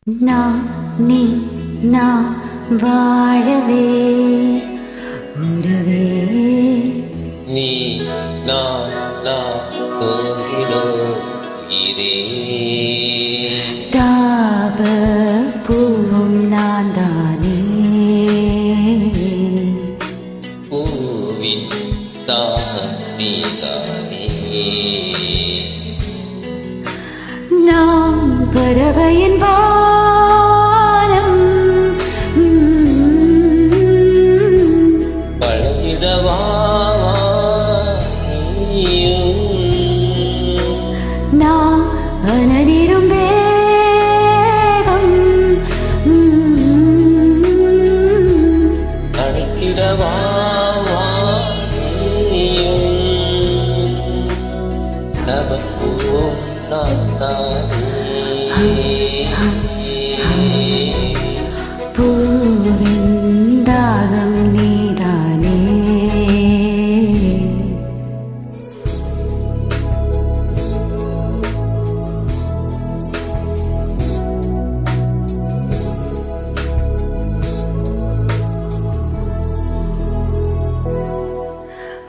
நான் நீ நான் வாழவே உறவே நீ நான் தோன்றினோ இதே தாப பூவும் நான் தானே பூவின் தாகம் நீதானே நான் பறவையின் வானம் பழகிடவா நான் அனலிடும் வேகம் அழைக்கிடவா நமக்கும் நான் தானே பூவின் தாகம் நீதானே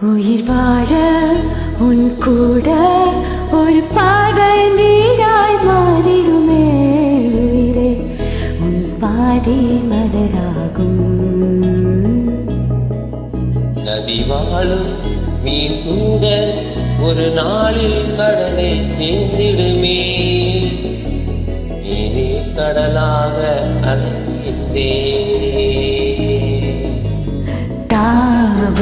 உயிர் வாழ உன் கூட ஒரு பார்வை வீடாய் மாறிடுமே உயிரே உன் பாதி மலராகும் நதி வாழும் மீன் கூட ஒரு நாளில் கடலை சேர்ந்திடுமே நீனே கடலாக அழைக்கின்றே தாவ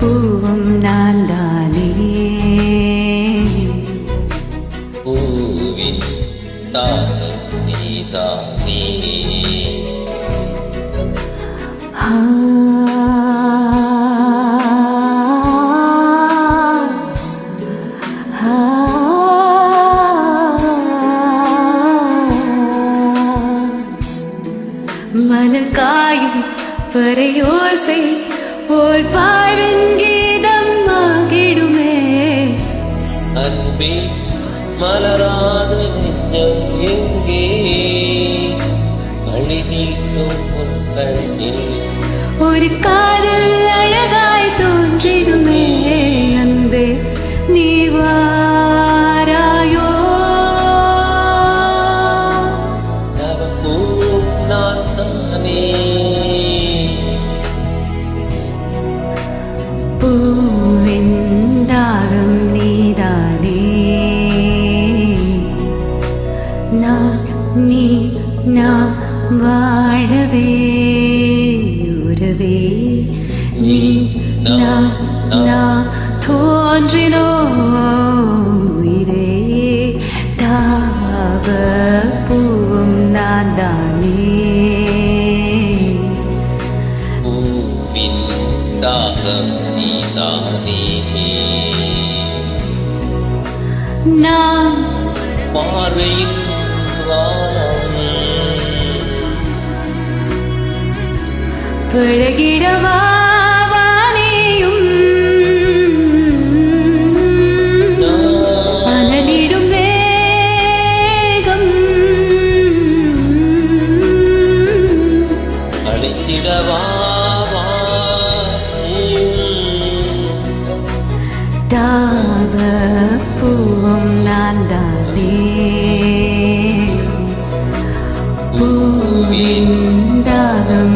பூவும் நான் தானே பூவின் தாகம் நீதானே மணல் காயும் பறையோசை போல் பாழின் கீதம் ஆகிடுமே அன்பே மலராத நெஞ்சம் எங்கே அழிதீர்க்கும் உன் கண்ணில் ஒரு காதல் அழகாய் தோன்றிடுமே அன்பே நீ வாராயோ நமக்கும் நான் தானே பூவின் தாகம் நீதானே நீ நான் வாழவே உறவே நீ நான் தோன்றினோ உயிரே தாவ பூவும் நான் தானே பூவின் தாகம் நீதானே நான் பார்வையின் வானம் பழகிடவா வாணியும் அனலிடும் வேகம் அழைத்திடவா தாவ பூவும் நான் தானே பூவின் தாகம்